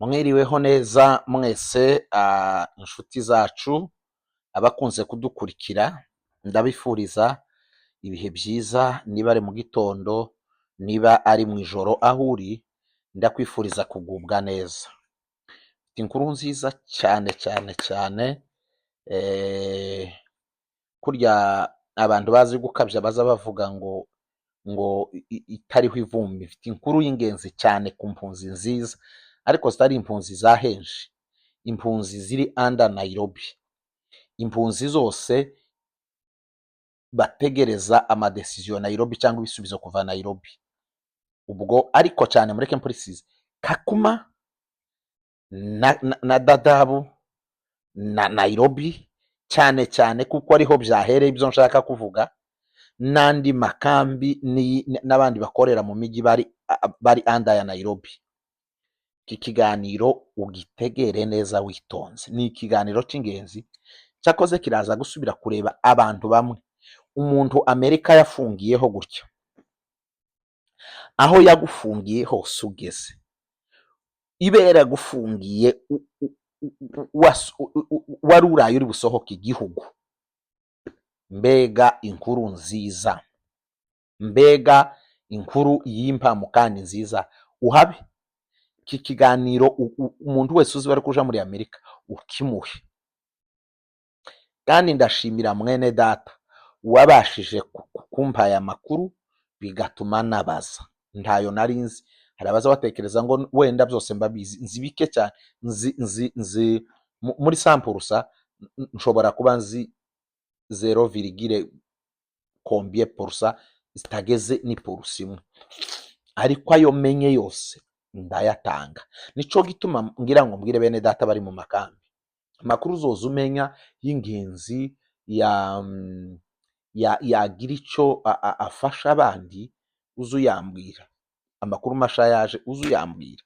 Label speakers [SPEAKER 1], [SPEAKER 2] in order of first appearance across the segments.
[SPEAKER 1] Mwiriweho neza mwese inshuti zacu abakunze kudukurikira, ndabifuriza ibihe byiza. Niba ari mu gitondo, niba ari mu ijoro, aho uri ndakwifuriza kugubwa neza. Inkuru nziza cyane cyane cyane, kurya abantu bazi gukabya baza bavuga ngo itariho ivumbi. Mfite inkuru y'ingenzi cyane ku mpunzi nziza, ariko zitari impunzi za henshi, impunzi ziri under Nairobi. Impunzi zose bategereza amadecision Nairobi cyangwa ibisubizo kuva Nairobi. Ubwo ariko cyane mureke mpurisize Kakuma na Dadaab na Nairobi cyane cyane, kuko ariho byahereye ibyo nshaka kuvuga, n'andi makambi n'abandi bakorera mu mijyi bari under ya Nairobi. Iki kiganiro ugitegere neza witonze, ni ikiganiro cy'ingenzi. Cyakoze kiraza gusubira kureba abantu bamwe. Umuntu Amerika yafungiyeho gutya, aho yagufungiye hose ugeze, ibera gufungiye wari uraye uri busohoke igihugu. Mbega inkuru nziza, mbega inkuru y'impamu kandi nziza. Uhabe iki kiganiro umuntu wese uzi bari kuja muri Amerika ukimuhe. Kandi ndashimira mwene data wabashije kumpa aya makuru, bigatuma nabaza. Ntayo nari nzi. Hari abaza batekereza ngo wenda byose mbabizi. Nzi bike cyane. Nzi muri sampurusa nshobora kuba nzi 0,combien% zitageze ni purusa imwe, ariko ayo menye yose ndayatanga. Nico gituma ngira ngo mbwire bene data bari mu makambi, amakuru zoza umenya y'ingenzi yagira icyo afasha abandi, uzuyambwira. Amakuru masha yaje uzuyambwira,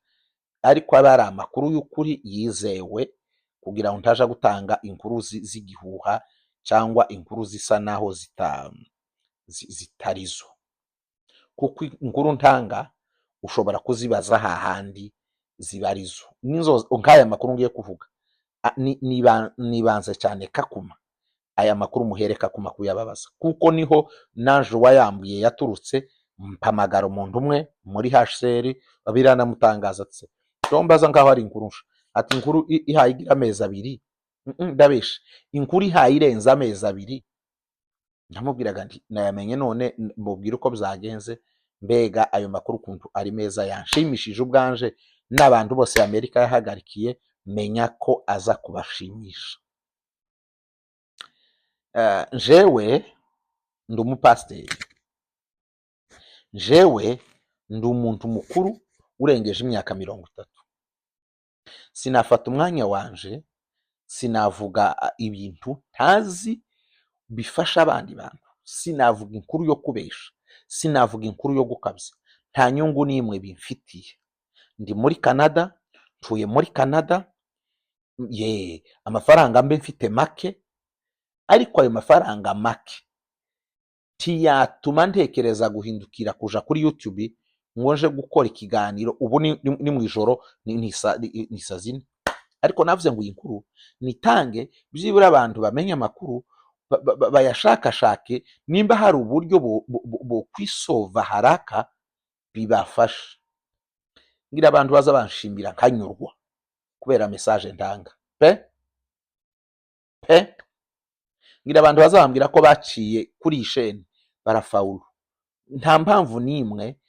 [SPEAKER 1] ariko aba ari amakuru y'ukuri yizewe, kugira ngo ntaja gutanga inkuru z'igihuha cyangwa inkuru zisa naho zitarizo. Kuko inkuru ntanga ushobora kuzibaza hahandi zibarizo. Nk'aya makuru ngiye kuvuga, nibanze cyane Kakuma. Aya makuru muhere Kakuma kuyababaza, kuko niho naje wayambuye yaturutse. Mpamagara umuntu umwe muri HCR babiranamutangaza ati tombaza ngaho ari inkuru nsha, ati inkuru ihaye igira amezi 2. Ndabesha, inkuru ihaye irenza amezi 2. Ndamubwiraga nti nayamenye none mubwira uko byagenze. Mbega ayo makuru kuntu ari meza yanshimishije ubwanje, n'abantu bose Amerika yahagarikiye, menya ko aza kubashimisha. Jewe ndi umupasiteri, jewe ndi umuntu mukuru urengeje imyaka 30. Sinafata umwanya wanje sinavuga ibintu ntazi bifasha abandi bantu, sinavuga inkuru yo kubesha, sinavuga inkuru yo gukabya. Nta nyungu n'imwe bimfitiye. Ndi muri Canada, ntuye muri Canada, amafaranga mbe mfite make, ariko ayo mafaranga make tiyatuma ntekereza guhindukira kuja kuri YouTube ngo nje gukora ikiganiro. Ubu ni mu ijoro, ni saa 4, ariko navuze ngo iyi nkuru nitange byibura abantu bamenye amakuru, bayashakashake, nimba hari uburyo bo kwisova haraka bibafasha. Ngira abantu baza banshimira nkanyurwa kubera message ntanga pe. Ngira abantu baza bambwira ko baciye kuri isheni barafawuru. Nta mpamvu n'imwe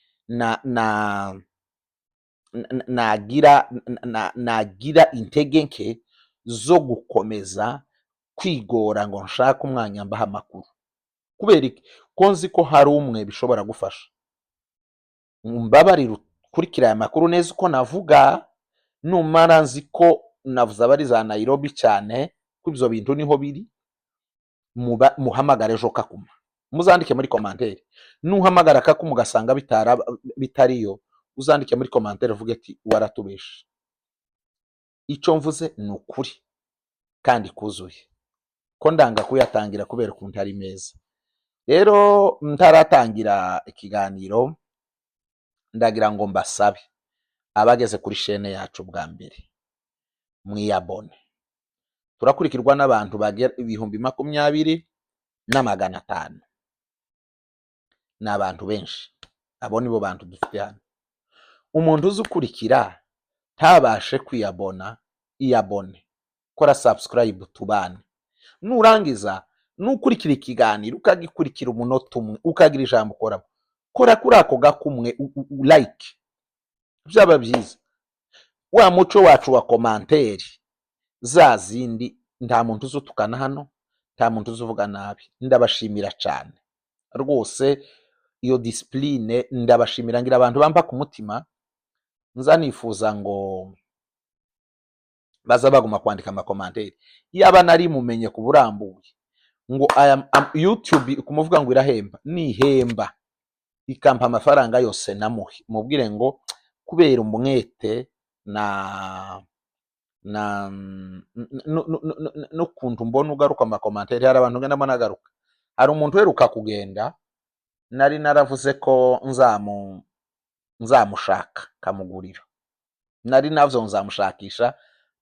[SPEAKER 1] nagira intege nke zo gukomeza kwigora ngo nshaka umwanya mbaha amakuru. Kubera iki? Ko nzi ko hari umwe bishobora gufasha. Mbabarira kurikira aya makuru neza uko navuga, numara nzi ko navuze abari za Nairobi cyane, ko ibyo bintu niho biri. Muhamagare ejo Kakuma, muzandike muri commentaire. Nuhamagara Kakuma ugasanga bitariyo, uzandike muri commentaire uvuge ati waratubesha. Icyo mvuze ni ukuri kandi kuzuye, ko ndanga kuyatangira kubera ukuntu ari meza. Rero ntaratangira ikiganiro, ndagira ngo mbasabe abageze kuri shene yacu bwa mbere mwiyabone, turakurikirwa n'abantu bagera 20,500. ni abantu benshi, abo nibo bantu dufite hano. Umuntu uzi ukurikira ntabashe kwiyabona, iyabone, kora subscribe tubane. Nurangiza nukurikira ikiganiro ukagikurikira umunota umwe ukagira ijambo ukora, kora kuri ako gakumwe like, byaba byiza. Wa muco wacu wa komanteri za zindi, nta muntu uzutukana hano, nta muntu uzuvuga nabi. Ndabashimira cyane rwose, iyo discipline ndabashimira. Ngira abantu bampa ku mutima, nza nifuza ngo baza baguma kwandika amakomanteri. Yaba nari mumenye ku burambuye ngo YouTube kumuvuga ngo irahemba, nihemba ikampa amafaranga yose namuhe, mubwire ngo kubera umwete n'ukuntu mbona ugaruka amakomanteri. Hari abantu ngenda mbona agaruka. Hari umuntu uheruka kugenda, nari naravuze ko nzamushaka kamugurira, nari navyo nzamushakisha,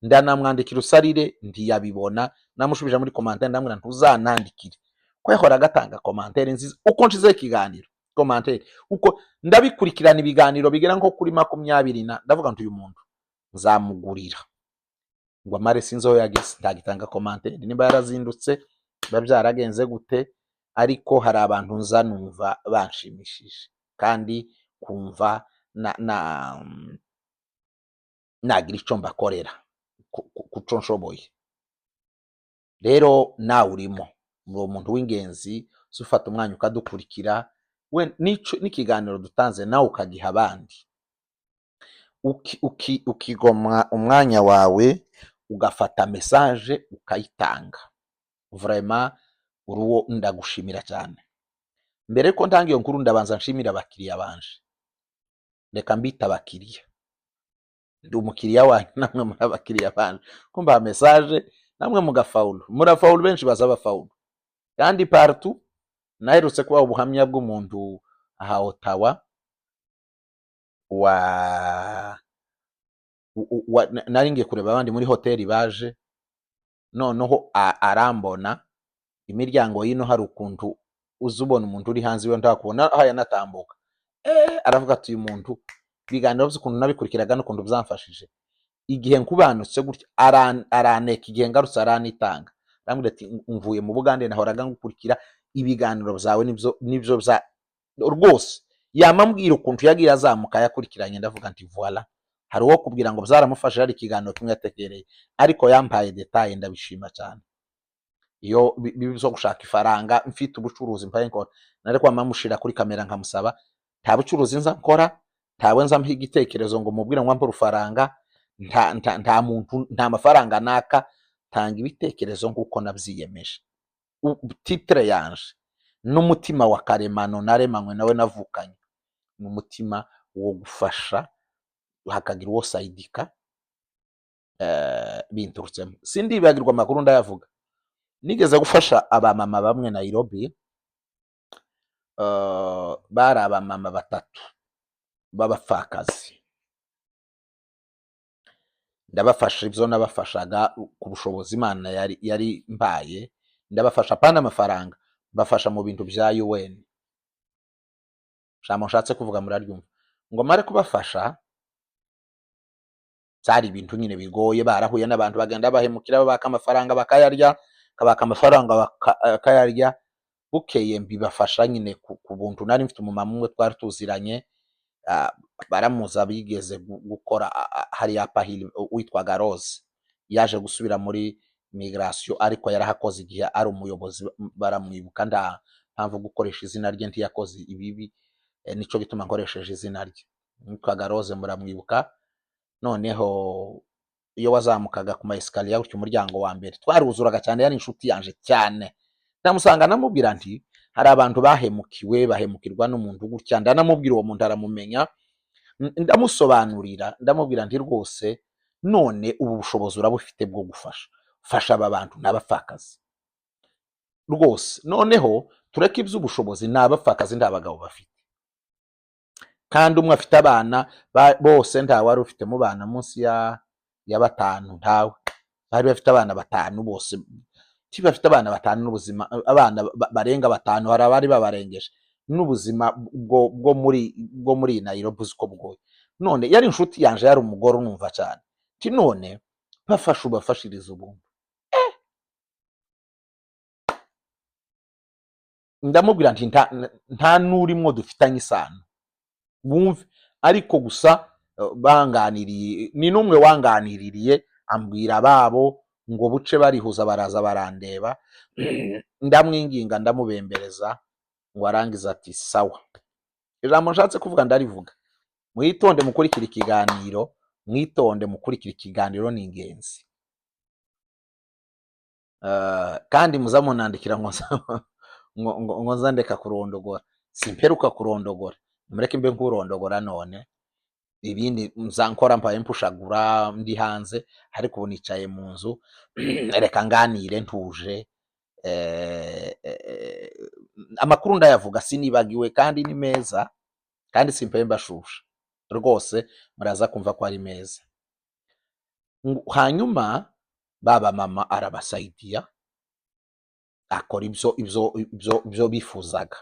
[SPEAKER 1] ndanamwandikira usarire ntiyabibona. Namushubije muri komanteri ndamubwira ntuzanandikire, ko yahora agatanga komanteri nziza. Uko nshize ikiganiro komanteri, uko ndabikurikirana ibiganiro bigera nko kuri 20, ndavuga uyu muntu nzamugurira, ngo amare sinzi aho yageze, ntagitanga komanteri. Nimba yarazindutse biba byaragenze gute, ariko hari abantu nza numva banshimishije kandi kumva nagira icyo mbakorera kuco nshoboye. Rero nawe urimo uwo muntu w'ingenzi, ufata umwanya ukadukurikira, we n'ikiganiro dutanze nawe ukagiha abandi, ukigomwa umwanya wawe ugafata message ukayitanga. Vraiment uruwo ndagushimira cyane. Mbere ko ntanga iyo nkuru ndabanza nshimira abakiriya banje, reka mbita abakiriya, ndi umukiriya wanyu namwe muri abakiriya banje, kumba message namwe mugafaulu, murafaulu, benshi baza bafaulu. Kandi partout naherutse kuba ubuhamya bw'umuntu aha Ottawa nari ngiye kureba abandi muri hoteli baje, noneho arambona imiryango yino, hari ukuntu uzubona umuntu uri hanze iwe ndakubona aho yanatambuka, aravuga ati uyu muntu ibiganiro by'ukuntu nabikurikiraga n'ukuntu byamfashije igihe nkubanutse gutya, araneka igihe ngarutse aranitanga, arambwira ati mvuye mu Bugande nahoraga ngukurikira ibiganiro byawe nibyo bya rwose. Yamambwira ukuntu yagiye azamuka yakurikiranye, ndavuga nti voilà, hari uwo kubwira ngo byaramufashe, hari ikiganiro kimwe yategereye, ariko yampaye detail, ndabishima cyane. Iyo bizo gushaka ifaranga, mfite ubucuruzi mpaye nkora, nari kwa mamushira kuri kamera nkamusaba, nta bucuruzi nza nkora, ntawe nza mpiga igitekerezo ngo mubwire ngo ampa urufaranga, nta muntu, nta mafaranga naka, tanga ibitekerezo nk'uko nabyiyemeje. Titre yanje n'umutima wa karemano naremanywe nawe navukanye, n'umutima wo gufasha, hakagira uwo sayidika binturutsemo. Sindibagirwa amakuru ndayavuga, nigeze gufasha abamama bamwe Nairobi, bari abamama 3 b'abapfakazi, ndabafasha ibyo nabafashaga ku bushobozi Imana yari mbaye, ndabafasha pana amafaranga, bafasha mu bintu bya UN. Jambo nshatse kuvuga muraryumva, ngo mare kubafasha cyari ibintu nyine bigoye, barahuye n'abantu bagenda bahemukira, babaka amafaranga bakayarya, kabaka amafaranga bakayarya. Bukeye mbibafasha nyine ku buntu. Nari mfite umumama umwe twari tuziranye, baramuza bigeze gukora hari apahili witwaga Rose, yaje gusubira muri migration, ariko yarahakoze igihe ari umuyobozi, baramwibuka. Nda mpamvu gukoresha izina rye, ntiyakoze ibibi, nico gituma nkoresheje izina rye. Witwaga Rose, muramwibuka. Noneho iyo wazamukaga ku maeskaliya gutyo umuryango wa mbere, twaruzuraga cyane, yari inshuti yanje cyane. Ndamusanga namubwira nti hari abantu bahemukiwe, bahemukirwa n'umuntu gutya. Ndanamubwira uwo muntu aramumenya, ndamusobanurira, ndamubwira nti rwose none ubu bushobozi urabufite bwo gufasha, fasha aba bantu n'abapfakazi rwose. Noneho tureke iby'ubushobozi, n'abapfakazi ndabagabo bafite, kandi umwe afite abana bose ntawe wari ufite mu bana munsi ya batanu, ntawe. Bari bafite abana batanu bose, bafite abana batanu n'ubuzima, abana barenga batanu, hari abari babarengeje n'ubuzima bwo muri Nairobi uko bwoye. None yari inshuti yanje, yari umugore unumva cyane, ti none bafashe ubafashiriza ubuntu. Ndamubwira nti nta n'urimwo dufitanye isano bumve, ariko gusa banganiriye, ni n'umwe wanganiririye ambwira babo ngo buce barihuza baraza barandeba. Ndamwinginga ndamubembereza ngo arangiza ati sawa. Ijambo nshatse kuvuga ndarivuga, mwitonde mukurikira ikiganiro, mwitonde mukurikira ikiganiro, ni ingenzi. Kandi muzamunandikira ngo nzandeka kurondogora, simperuka kurondogora, mureke mbe nkurondogora none. Ibindi nzankora mpaye mpushagura ndi hanze, ariko ubu nicaye mu nzu, reka nganire ntuje. Amakuru ndayavuga sinibagiwe, kandi ni meza, kandi simpaye mbashusha rwose, muraza kumva ko ari meza. Hanyuma baba mama arabasaidia, akora ibyo bifuzaga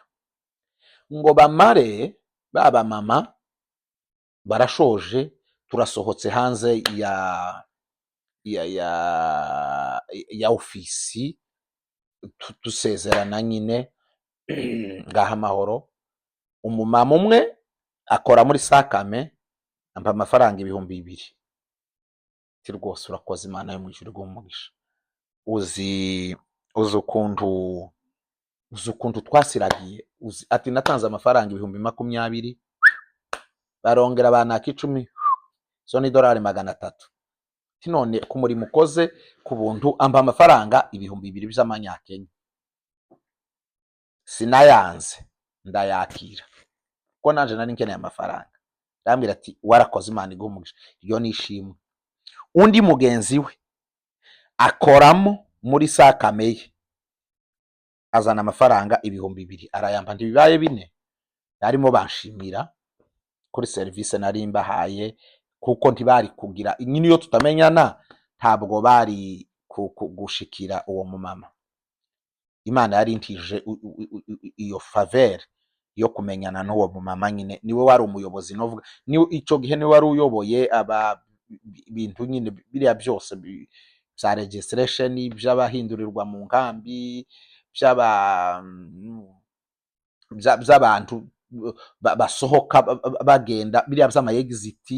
[SPEAKER 1] ngo bamare. Baba mama barashoje, turasohotse hanze ya ofisi, dusezerana nyine ngaha amahoro. Umumama umwe akora muri Sakame, ampa amafaranga 2,000. Ti rwose urakoze, Imana yo mu ijuru iguhe uzi ukuntu twasiragiye, ati natanze amafaranga 20,000, barongera banaka 10, so ni $300. Ti none ku murimo ukoze ku buntu, ampa amafaranga 2,000 by'amanyakenya. Sinayanze, ndayakira, ko nanje nari nkeneye amafaranga. Ndambwira ati warakoze, Imana iguhe umugisha. Iyo nishimwe. Undi mugenzi we akoramo muri Sakame ye, azana amafaranga 2,000 arayamba, ntibibaye 4. Narimo banshimira kuri service nari mbahaye, kuko ntibari kugira nyine, iyo tutamenyana ntabwo bari gushikira uwo mumama. Imana yari intije iyo faveur yo kumenyana n'uwo mumama, nyine niwe wari umuyobozi novuga, ni ico gihe niwe wari uyoboye aba bintu nyine biriya byose bya registration, by'abahindurirwa mu nkambi, by'abantu basohoka bagenda, biriya by'ama exit.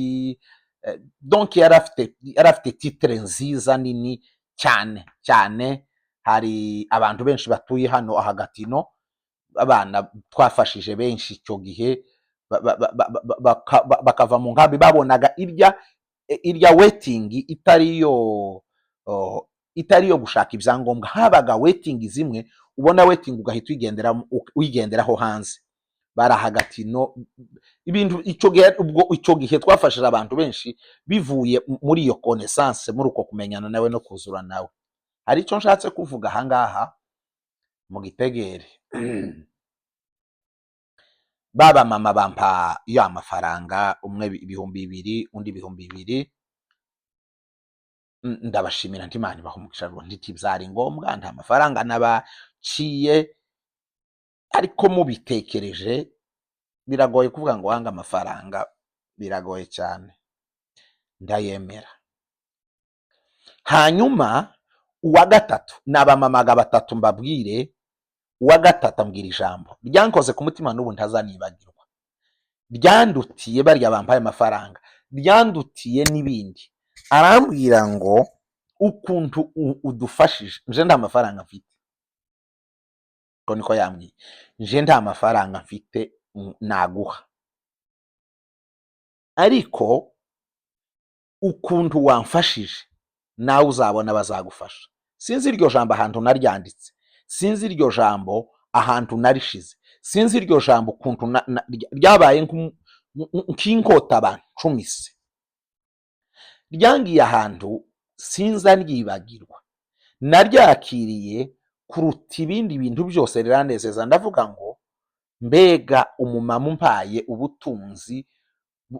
[SPEAKER 1] Donc yari afite titre nziza nini cyane cyane. Hari abantu benshi batuye hano Gatino, abana twafashije benshi icyo gihe, bakava mu nkambi babonaga irya waiting itari yo gushaka ibyangombwa. Habaga waiting zimwe ubona waiting ugahita wigenderaho hanze. Bari Gatino ibintu icyo gihe twafashije abantu benshi bivuye muri iyo connaissance, muri uko kumenyana nawe no kuzura nawe. Hari icyo nshatse kuvuga ahangaha mu gitegere. Baba mama bampa ya mafaranga, umwe 2,000, undi 2,000. Ndabashimira nti Imana ibahe umugisha, nditi byari ngombwa, nta mafaranga nabaciye, ariko mubitekereje biragoye kuvuga ngo wanga amafaranga, biragoye cyane. Ndayemera. Hanyuma uwa gatatu, nabamamaga 3 mbabwire. Uwa gatatu ambwira ijambo ryankoze ku mutima n'ubu ntazanibagirwa, ryandutiye barya bampaye amafaranga, ryandutiye n'ibindi. Arambwira ngo ukuntu udufashije, nje nta mafaranga mfite. Ko niko yambwiye, nje nta mafaranga mfite naguha, ariko ukuntu wamfashije nawe uzabona bazagufasha. Sinzi iryo jambo ahantu naryanditse, sinzi iryo jambo ahantu narishize, sinzi iryo jambo ukuntu ryabaye nk'inkota bancumise, ryangiye ahantu sinza ryibagirwa. Naryakiriye kuruta ibindi bintu byose riranezeza. Ndavuga ngo mbega umumama umpaye ubutunzi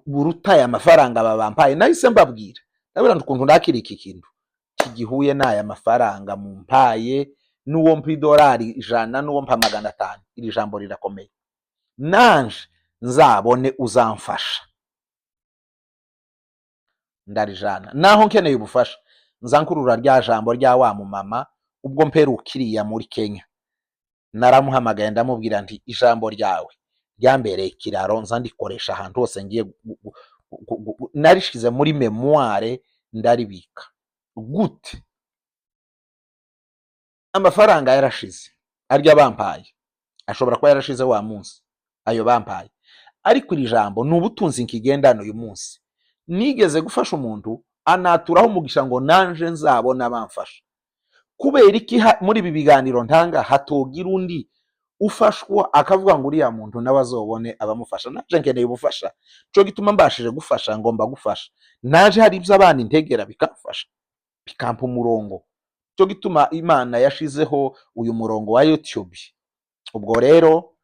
[SPEAKER 1] buruta aya mafaranga babampaye, nahise mbabwira ndabona ukuntu nakira iki kintu kigihuye n'aya mafaranga mumpaye, n'uwo mpa idolari 100 n'uwo mpa 500. iri jambo rirakomeye, nanje nzabone uzamfasha ndarijana, naho nkeneye ubufasha nzankurura rya jambo rya wa mumama ubwo mperukiriya muri Kenya. Naramuhamagaye ndamubwira nti ijambo ryawe ryambereye ikiraro, nza ndikoresha ahantu hose ngiye narishize muri memoire ndaribika. Gute? Amafaranga yarashize, arya bampaye ashobora kuba yarashize wa munsi ayo bampaye, ariko iri jambo ni ubutunzi nkigendana uyu munsi. Nigeze gufasha umuntu anaturaho umugisha ngo nanje nzabona bamfasha. Kubera iki muri ibi biganiro ntanga hatogira undi ufashwa akavuga ngo uriya muntu nawe azobone abamufasha? Naje nkeneye ubufasha, cyo gituma mbashije gufasha, ngomba gufasha. Naje hari ibyo abana integera bikamfasha, bikampa umurongo, cyo gituma Imana yashizeho uyu murongo wa YouTube. Ubwo rero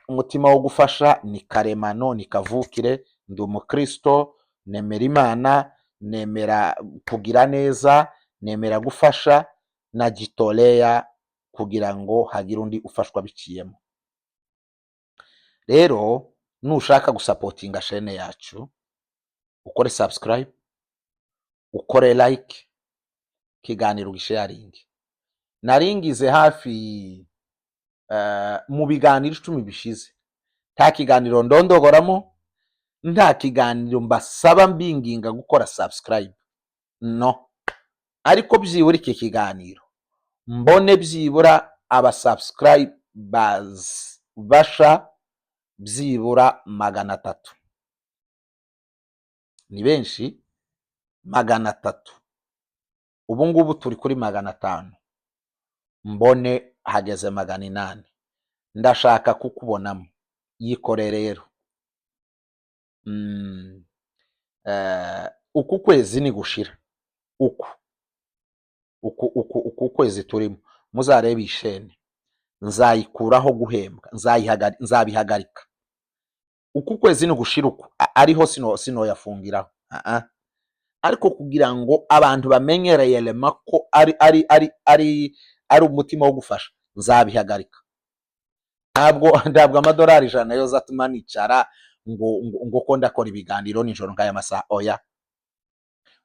[SPEAKER 1] umutima wo gufasha ni karemano, ni kavukire. Ndi umukristo, nemera Imana, nemera kugira neza, nemera gufasha, najitolea kugira ngo hagire undi ufashwa biciyemo. Rero nushaka gusapotinga chaine yacu, ukore subscribe, ukore like, kiganiro gisharing. Naringize hafi mu biganiro 10 bishize, nta kiganiro ndondogoramo, nta kiganiro mbasaba mbinginga gukora subscribe, no. Ariko byibura iki kiganiro mbone byibura aba subscribers basha byibura 300. Ni benshi 300. Ubu ngubu turi kuri 500, mbone hageze 800. Ndashaka kukubonamo, yikore rero. Uku kwezi ni gushira, uku kwezi turimo muzareba ishene nzayikuraho guhembwa, nzabihagarika. Uku kwezi ni gushira uku ariho sino yafungiraho, ariko kugira ngo abantu bamenyereye lema ko ari umutima wo gufasha, nzabihagarika. Ntabwo amadolari 100 yoza atuma nicara ngo ko ndakora ibiganiro nijoro nk'aya masaha, oya.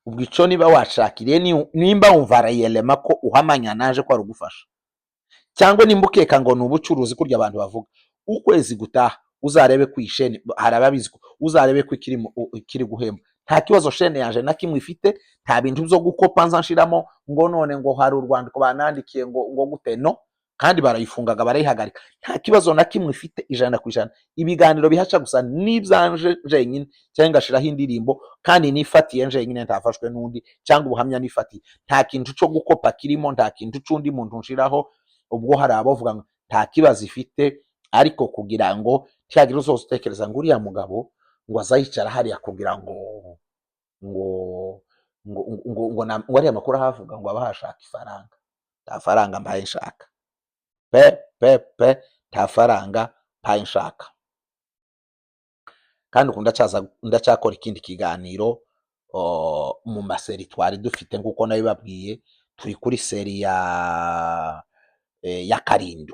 [SPEAKER 1] Ubwo ico niba washakiriye, nimba wumva rayelema ko uhamanya naje ko ari ugufasha, cyangwa nimba ukeka ngo ni ubucuruzi kurya abantu bavuga, ukwezi gutaha uzarebe ku ishene, harababizi ko uzarebe ko ikiri guhemba. Nta kibazo shene yanje na kimwe ifite, nta bintu byo gukopa nzanshiramo ngo none ngo hari urwandiko banandikiye ngo gute, no. Kandi barayifungaga barayihagarika, nta kibazo na kimwe ifite 100%. Ibiganiro bihaca gusa nibyanje jenyine, cyangwa ngashiraho indirimbo kandi nifatiye jenyine, ntafashwe n'undi, cyangwa ubuhamya nifatiye. Nta kintu cyo gukopa kirimo, nta kintu c'undi muntu nshiraho. Ubwo hari abavuga ngo nta kibazo ifite, ariko kugira ngo cyagira uzose utekereza ngo uriya mugabo ngo azayicara hariya kugira ngo ariya makuru ahavuga ngo abahashaka ifaranga. Nta faranga mbaye nshaka, nta faranga mpaye nshaka. Kandi uku ndacyakora ikindi kiganiro mu maseri twari dufite, nk'uko nabibabwiye turi kuri seri ya 7,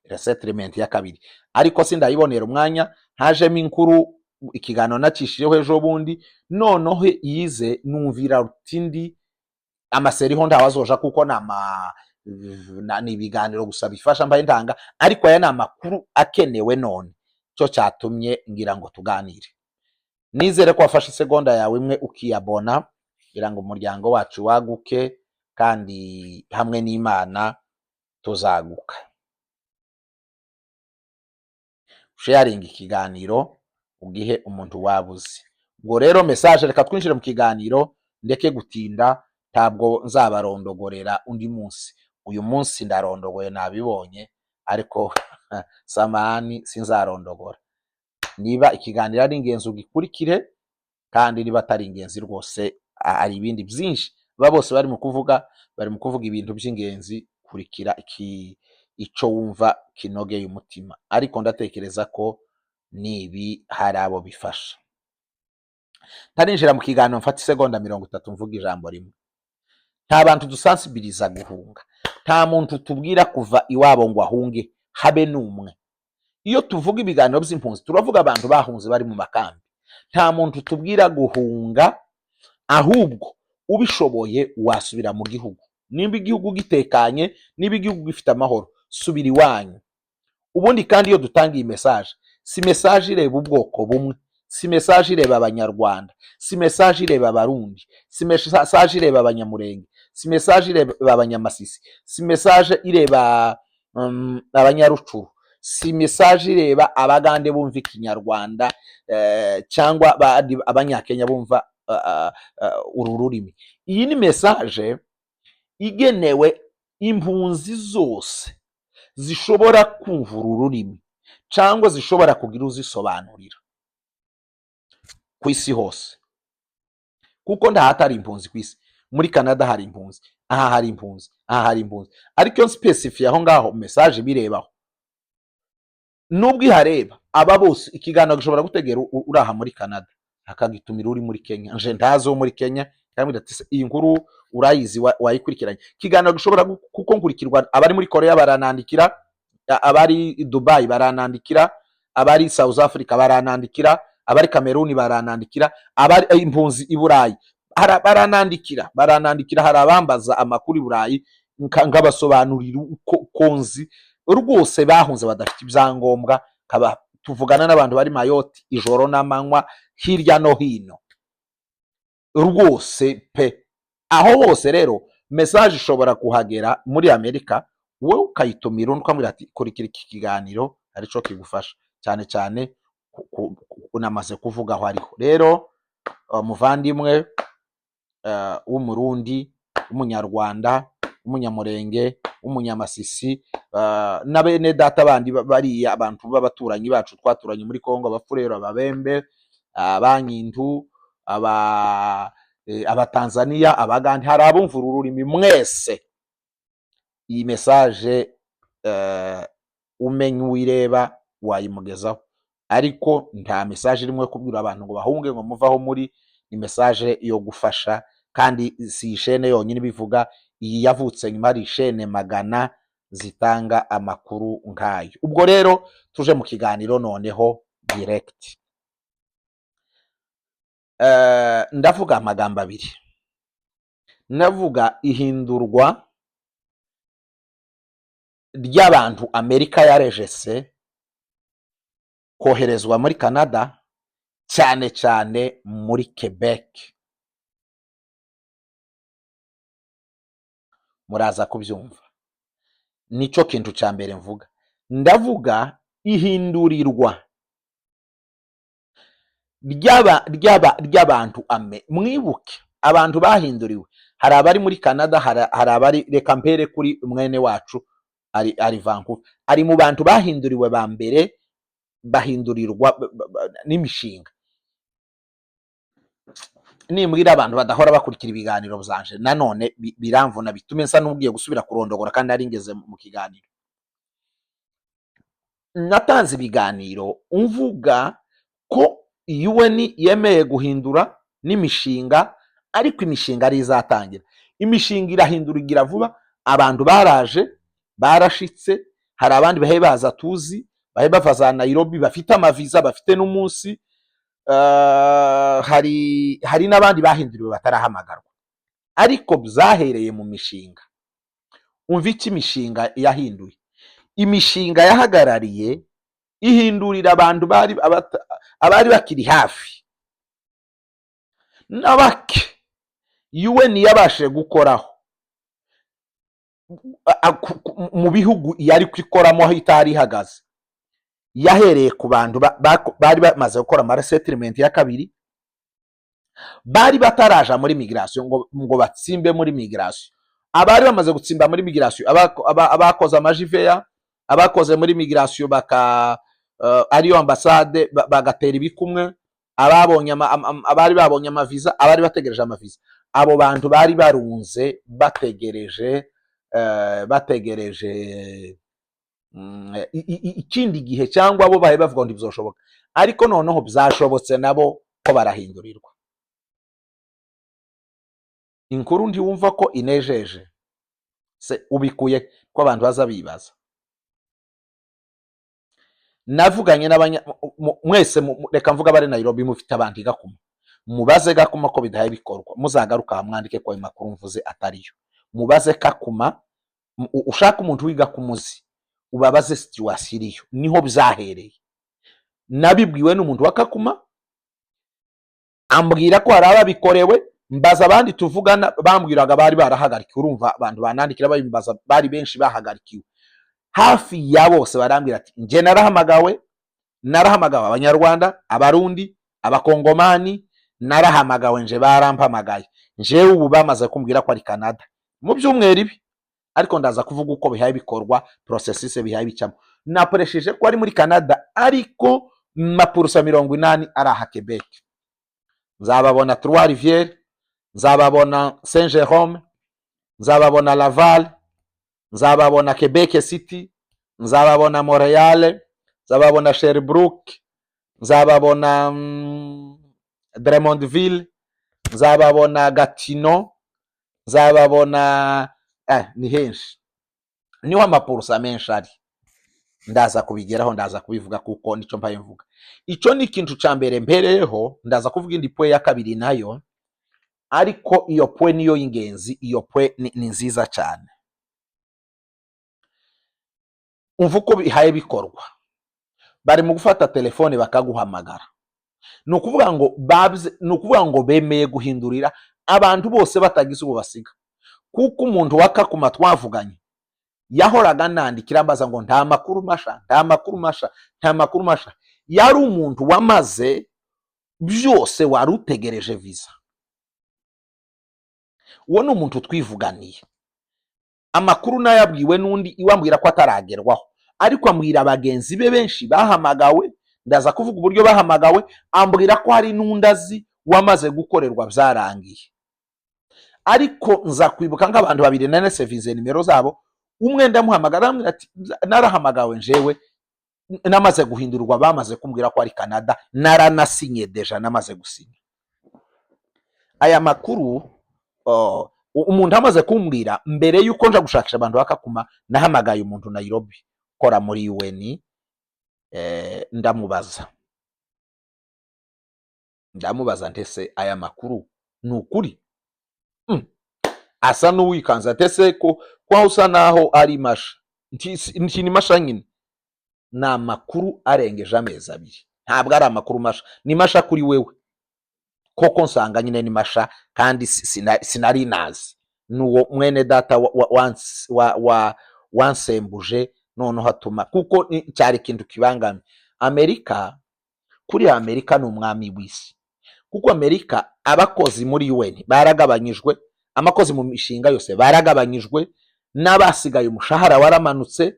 [SPEAKER 1] resettlement ya 2, ariko sindayibonera umwanya. Hajemo inkuru, ikiganiro nacishijeho ejo bundi, noneho yize numvira rutindi amaseri ho ndawazoja kuko ni ibiganiro gusa bifasha mbaye ndanga, ariko aya ni amakuru akenewe none, cyo cyatumye ngira ngo tuganire. Nizere ko wafashe isegonda yawe imwe ukiyabona, ngira ngo umuryango wacu waguke, kandi hamwe n'Imana tuzaguka. Sharing ikiganiro ugihe umuntu wabuze. Ubwo rero message, reka twinjire mu kiganiro, ndeke gutinda. Ntabwo nzabarondogorera undi munsi, uyu munsi ndarondogoye nabibonye, ariko samani sinzarondogora. Niba ikiganiro ari ingenzi ugikurikire, kandi niba atari ingenzi rwose ari ibindi byinshi bose bari mu kuvuga ibintu by'ingenzi, kurikira ico wumva kinogeye umutima, ariko ndatekereza ko nibi hari abo bifasha. Ntarinjira mu kiganiro mfata isegonda 30 mvuga ijambo rimwe. Nta bantu dusensibiliza guhunga, nta muntu tubwira kuva iwabo ngo ahunge habe n'umwe. Iyo tuvuga ibiganiro by'impunzi turavuga abantu bahunze bari mu makambi, nta muntu tubwira guhunga, ahubwo ubishoboye wasubira mu gihugu. Nimba igihugu gitekanye, niba igihugu gifite amahoro, subira iwanyu. Ubundi kandi iyo dutanga iyi message, si message ireba ubwoko bumwe, si message ireba abanyarwanda, si message ireba abarundi, si message ireba abanyamurenge, si message ireba abanyamasisi, si message ireba abanyarucuru, si message ireba abagande bumva ikinyarwanda cyangwa abanyakenya bumva uru rurimi. Iyi ni message igenewe impunzi zose zishobora kumva uru rurimi cyangwa zishobora kugira uzisobanurira ku isi hose, kuko ndahatari impunzi ku isi. Muri Canada hari impunzi, aha hari impunzi, aha hari impunzi, ariko yo specifiye aho ngaho message birebaho. Nubwo ihareba aba bose, ikiganiro gishobora gutegera uraha muri Canada akagitumira uri muri Kenya, nje ndazo muri Kenya kandi ati iyi nkuru urayizi wayikurikiranye. Ikiganiro gishobora kuko nkurikirwa abari muri Korea baranandikira, abari Dubai baranandikira, abari South Africa baranandikira, abari Cameroon baranandikira, abari impunzi i Burayi baranandikira, hari abambaza amakuru i Burayi ngabasobanurira konzi rwose bahunze badafite ibyangombwa. Tuvugana n'abantu bari Mayotte ijoro n'amanywa hirya no hino rwose pe. Aho hose rero message ishobora kuhagera muri Amerika, wowe ukayitumira ukamubwira ati kurikira iki kiganiro arico kigufasha, cyane cyane unamaze kuvuga aho ariho. Rero muvandimwe w'umurundi, w'umunyarwanda, w'umunyamurenge, w'umunyamasisi, na bene data bandi bari abantu b'abaturanyi bacu twaturanye muri Kongo, abafurero, ababembe, abanyintu, abatanzania, abagande, hari abumva ururimi mwese. Iyi message umenye uwireba wayimugezaho, ariko nta message rimwe kubwira abantu ngo bahunge ngo muvaho muri. Ni message yo gufasha, kandi si ishene yonyine bivuga. Iyi yavutse nyuma ari ishene magana zitanga amakuru nkayo. Ubwo rero tuje mu kiganiro noneho direct. Ndavuga amagambo abiri. Ndavuga ihindurwa ry'abantu Amerika yarejese koherezwa muri Canada, cyane cyane muri Quebec. Muraza kubyumva. Nico kintu cya mbere mvuga. Ndavuga ihindurirwa ry'abantu mwibuke abantu bahinduriwe. Hari abari muri Canada, hari abari, reka mpere kuri mwene wacu ari Vancouver, ari mu bantu bahinduriwe ba mbere, bahindurirwa n'imishinga. Nimbwira abantu badahora bakurikira ibiganiro byanje nanone biramvuna, bitume nsa n'ugiye gusubira kurondogora kandi ari ngeze mu kiganiro. Natanze ibiganiro umvuga ko UN yemeye guhindura n'imishinga, ariko imishinga ari izatangira. Imishinga irahindurigira vuba, abantu baraje barashitse, hari abandi bahe baza tuzi, bahe bava za Nairobi bafite amaviza, bafite n'umunsi. Hari n'abandi bahinduriwe batarahamagarwa, ariko byahereye mu mishinga. Umva iki imishinga yahinduye. Imishinga yahagarariye ihindurira abantu abari bakiri hafi n'abake UN yabashe gukoraho mu bihugu yari kwikoramo aho itari ihagaze. Yahereye ku bantu bari bamaze gukora ama resettlement ya kabiri, bari bataraja muri migration ngo batsimbe muri migration. Abari bamaze gutsimba muri migration, abakoze amajiveya, abakoze muri migration ariyo ambassade bagatera ibikumwe, abari babonye amaviza, abari bategereje amaviza. Abo bantu bari barunze bategereje ikindi gihe cyangwa abo bahe bavuga ngo ntibizoshoboka, ariko noneho byashobotse nabo ko barahindurirwa. Inkuru ntiwumva ko inejeje se ubikuye ko abantu baza bibaza. Navuganye mwese reka mvuga bari Nairobi mufite abantu Gakuma, mubaze Gakuma ko bidahaye bikorwa, muzagaruka mwandike ko ayo makuru mvuze atariyo. Mubaze Gakuma, ushaka umuntu wiga kumuzi ubabaze situation iriyo, niho byahereye. Nabibwiwe n'umuntu wa Gakuma ambwira ko hari ababikorewe, mbaza abandi tuvugana bambwiraga bari barahagarikiwe. Urumva abantu banandikira babimbaza bari benshi bahagarikiwe, hafi ya bose barambwira ati nje narahamagawe Abanyarwanda, Abarundi, Abakongomani, narahamagawe nje barampamagaye, njewe ubu bamaze kumbwira ko ari Canada mu byumweru ibi, ariko ndaza kuvuga uko bihaye bikorwa, processes bihaye bicamo. Naporesheje ko ari muri Canada, ariko mapurusa 80 ari aha Quebec. Nzababona Trois-Rivières, nzababona Saint-Jérôme, nzababona Laval, nzababona Quebec City, nzababona Montreal, nzababona Sherbrooke, nzababona Drummondville, nzababona Gatineau, nzababona ni henshi, niho amapurusa menshi ari. Ndaza kubigeraho, ndaza kubivuga kuko nico mpaye mvuga. Ico ni ikintu ca mbere mpereyeho, ndaza kuvuga indi pwe ya kabiri nayo, ariko iyo pwe niyo y'ingenzi. Iyo pwe ni nziza cyane. Umva uko bihaye bikorwa. Bari mu gufata telefone bakaguhamagara, nukuvuga ngo bemeye guhindurira abantu bose batagize ubu basiga. Kuko umuntu wa Gakuma twavuganye yahoraga nandikira ambaza ngo nta makuru masha. Yari umuntu wamaze byose, wari utegereje visa. Uwo ni umuntu twivuganiye. Amakuru nayabwiwe n'undi iwambwira ko ataragerwaho, ariko ambwira abagenzi be benshi bahamagawe. Ndaza kuvuga uburyo bahamagawe. Ambwira ko hari n'undazi wamaze gukorerwa byarangiye, ariko nza kwibuka nk'abantu babiri nane sevinze nimero zabo. Umwe ndamuhamagara ambwira ati narahamagawe njewe namaze guhindurwa, bamaze kumbwira ko ari Canada, naranasinye deja, namaze gusinya. Aya makuru umuntu amaze kumbwira mbere yuko nja gushakisha abantu bakakuma, nahamagaye umuntu Nairobi kora muri UN, ndamubaza ntese aya makuru nukuri? Asa n'uwikanza, ntese ko usa naho ari masha. Ni masha nyine. Na makuru arengeje amezi 2, ntabwo ari amakuru masha, ni masha kuri wewe. Koko nsanga nyine ni masha, kandi sinari nazi. Nuwo mwene data wansembuje none hatuma, kuko cyari kintu kibangami. Amerika ni umwami w'isi, kuko Amerika abakozi muri UN baragabanyijwe, amakozi mu mishinga yose baragabanyijwe, n'abasigaye umushahara waramanutse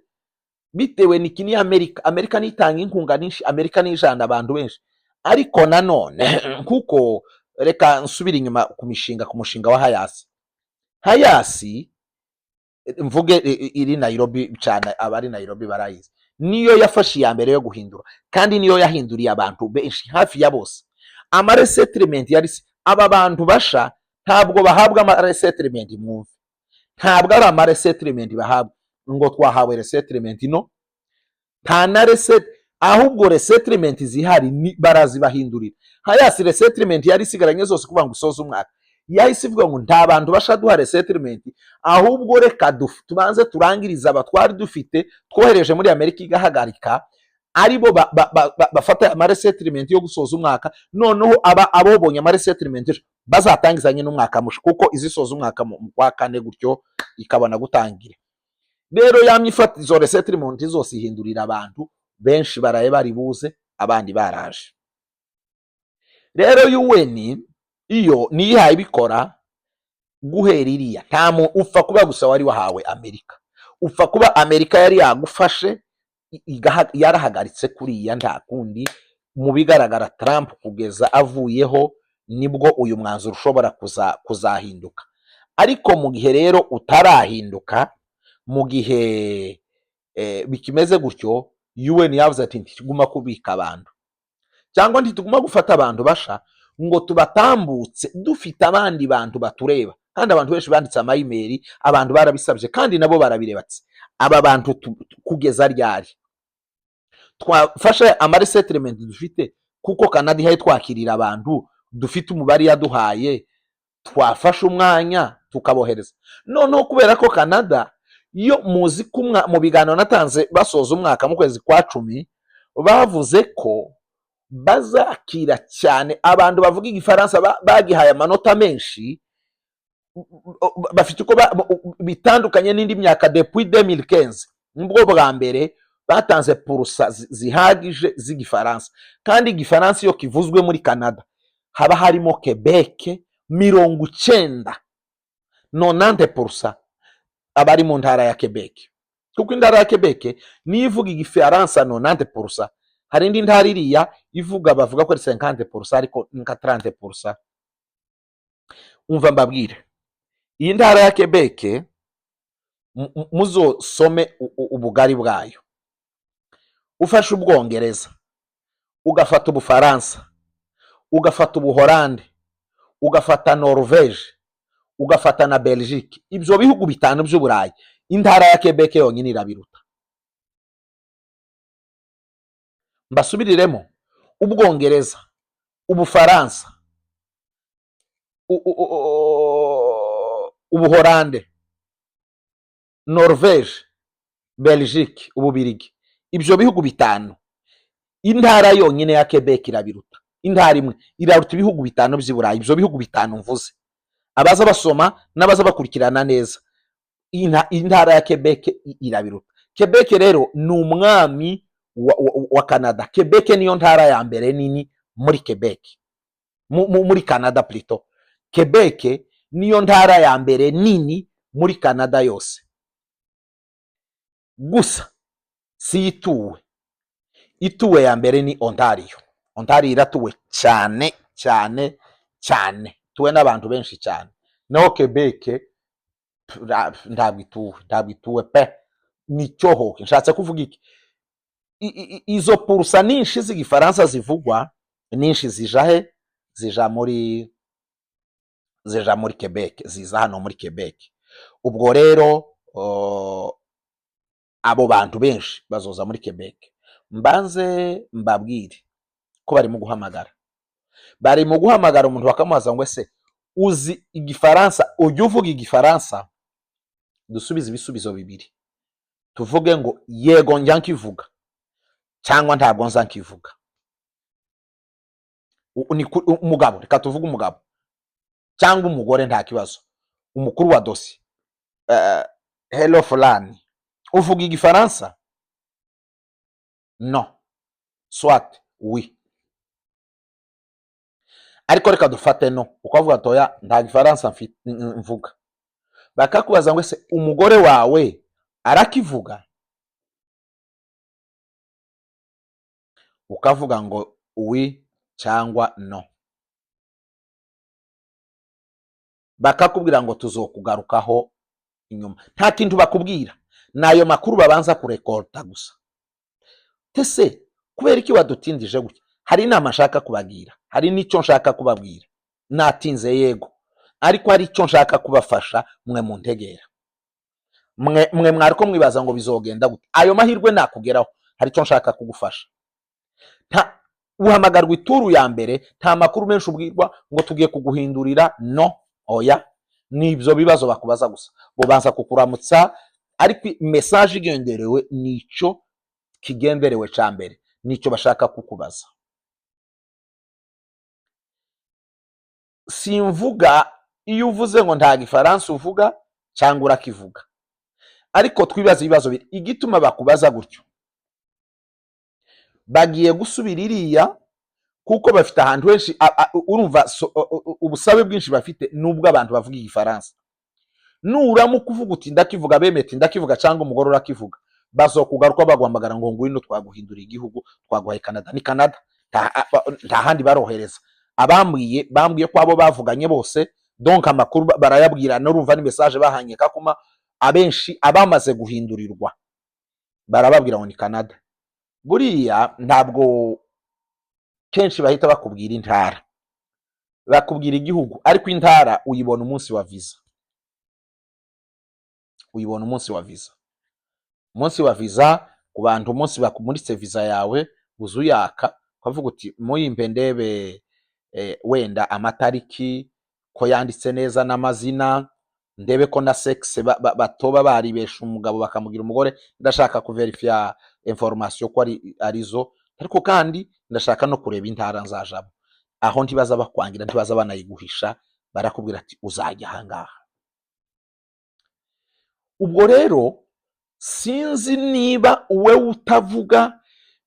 [SPEAKER 1] bitewe n'ikini Amerika nitanga inkunga nyinshi, Amerika nijana abantu benshi. Ariko nanone kuko reka nsubira inyuma ku mushinga wa Hayasi mvuge iri Nairobi cyane, abari Nairobi barayizi. Niyo yafashe ya mbere yo guhindura, kandi niyo yahinduriye abantu benshi hafi ya bose. Ama resettlement yari aba bantu basha ntabwo bahabwa ama resettlement. Mwumve, ntabwo ari ama resettlement bahabwa ngo twahawe resettlement, no, nta na ahubwo resettlement zihari barazibahindurira. Hayasi resettlement yari isigaranye zose kuva ngo usoze umwaka, yahise ivuga ngo nta bantu basha duha resettlement, ahubwo reka tubanze turangiriza abatwari dufite twohereje muri Amerika igahagarika, aribo bafata ama resettlement yo gusoza umwaka. Noneho abobonye ama resettlement bazatangizanye n'umwaka musha, kuko izisoza umwaka mu kwa 4 gutyo ikabona gutangira. Rero yamyifata izo resettlement zose ihindurira abantu benshi, baraye bari buze, abandi baraje. Rero UN iyo niyihaye bikora guhera iriya, ntamu upfa kuba gusa wari wahawe Amerika, upfa kuba Amerika yari yagufashe yarahagaritse kuriya, nta kundi. Mu bigaragara Trump kugeza avuyeho nibwo uyu mwanzuro ushobora kuzahinduka. Ariko mu gihe rero utarahinduka, mu gihe bikimeze gutyo UN yavuze ati ntituguma kubika abantu cyangwa ntituguma gufata abantu basha ngo tubatambutse dufite abandi bantu batureba, kandi abantu benshi banditse ama-email, abantu barabisabye kandi nabo barabirebatse. Aba bantu kugeza ryari twafashe ama-resettlement dufite, kuko Canada ihaye twakirira abantu dufite umubare yaduhaye, twafashe umwanya tukabohereza. Noneho kubera ko Canada yo muzi kumwa mu biganiro natanze basoza umwaka mu kwezi kwa 10 bavuze ko bazakira cyane abantu bavuga igifaransa bagihaye amanota menshi, bafite uko bitandukanye n'indi myaka depuis 2015 nubwo bwa mbere batanze purusa zihagije z'igifaransa, kandi igifaransa iyo kivuzwe muri Canada haba harimo Quebec 90% abari mu ntara ya Quebec, kuko intara ya Quebec niyo ivuga igifaransa 90%. Hari indi ntara iriya ivuga bavuga ko ari 50% ariko nka 30%. Umva mbabwire, iyi ntara ya Quebec muzosome ubugari bwayo. Ufashe Ubwongereza, ugafata Ubufaransa, ugafata Ubuholande, ugafata Norvege, ugafata na Belgique, ibyo bihugu bitanu by'Uburayi, intara ya Quebec yonyine irabiruta. Mbasubiriremo: Ubwongereza, Ubufaransa, Ubuholande, Norvege, Belgique, Ububirigi, ibyo bihugu bitanu intara yonyine ya Quebec irabiruta. Intara imwe iraruta ibihugu bitanu by'Iburayi, ibyo bihugu bitanu mvuze. Abaza basoma n'abaza bakurikirana neza, intara ya Quebec irabiruta. Quebec rero ni umwami wa Canada. Quebec niyo ntara ya mbere nini muri Quebec, muri Canada plutôt. Quebec niyo ntara ya mbere nini muri Canada yose. Gusa si ituwe ya mbere ni Ontario. Ontario iratuwe cyane cyane cyane, tuwe n'abantu benshi cyane. Naho Quebec ntabwo ituwe pe. Nicyoho nshatse kuvuga iki, izo purusa ninshi z'igifaransa zivugwa ninshi zija muri Quebec, ziza hano muri Quebec. Ubwo rero abo bantu benshi bazoza muri Quebec. Mbanze mbabwire ko bari mu guhamagara umuntu bakamubaza ngo ese uzi igifaransa, ujya uvuga igifaransa? Dusubize ibisubizo bibiri, tuvuge ngo yego njya nkivuga cyangwa ntabwo nza nkivuga. Umugabo, reka tuvuge umugabo cyangwa umugore nta kibazo, umukuru wa dosi, hello fulani, uvuga igifaransa? No, soit oui. Ariko reka dufate no, ukavuga toya nta gifaransa mvuga. Bakakubaza ngo ese umugore wawe arakivuga? Ukavuga ngo oui cyangwa no. Bakakubwira ngo tuzokugarukaho inyuma. Nta kintu bakubwira, nayo makuru babanza kurekorta gusa. Tese kubera iki wadutindije gutya? Hari inama nshaka kubagira, hari n'icyo nshaka kubabwira. Natinze yego, ariko hari icyo nshaka kubafasha mwe mu ntegera. Mwe mwariko mwibaza ngo bizogenda gute? Ayo mahirwe nakugeraho, hari icyo nshaka kugufasha. Uhamagarwa ituru ya mbere, nta makuru menshi ubwirwa ngo tugiye kuguhindurira. No, oya, nibyo bibazo bakubaza gusa. Bo banza kukuramutsa, ariko message igenderewe nico kigenderewe ca mbere, nico bashaka kukubaza. Simvuga iyo uvuze ngo nta gifaransa uvuga cyangwa urakivuga, ariko twibaza ibibazo biri. Igituma bakubaza gutyo, bagiye gusubira iriya kuko bafite ahantu henshi. Urumva ubusabe bwinshi bafite nubwo abantu bavuga igifaransa. Nuramu kuvuga uti ndakivuga, bemeti ndakivuga cyangwa umugore urakivuga, bazokugaruka baguhamagara ngo ngwino twaguhindura igihugu, twaguhaye Canada. Ni Canada, nta handi barohereza. Bambwiye ko abo bavuganye bose, donc amakuru barayabwira. N'urumva ni message bahanye kakuma abenshi abamaze guhindurirwa barababwira ngo ni Canada. Buriya ntabwo kenshi bahita bakubwira intara, bakubwira igihugu, ariko intara uyibona umunsi wa visa, uyibona umunsi wa visa. Umunsi wa visa ku bantu, umunsi bakumuritse visa yawe uzuyaka ukavuga uti muyimpe ndebe wenda amatariki ko yanditse neza n'amazina, ndebe ko na sexe batoba baribesha umugabo bakamugira umugore, ndashaka kuverifya information ko arizo, ariko kandi ndashaka no kureba intara nzajamo. Aho ntibaza bakwangira, ntibaza banayiguhisha, barakubwira ati uzajya ahangaha. Ubwo rero sinzi niba uwe utavuga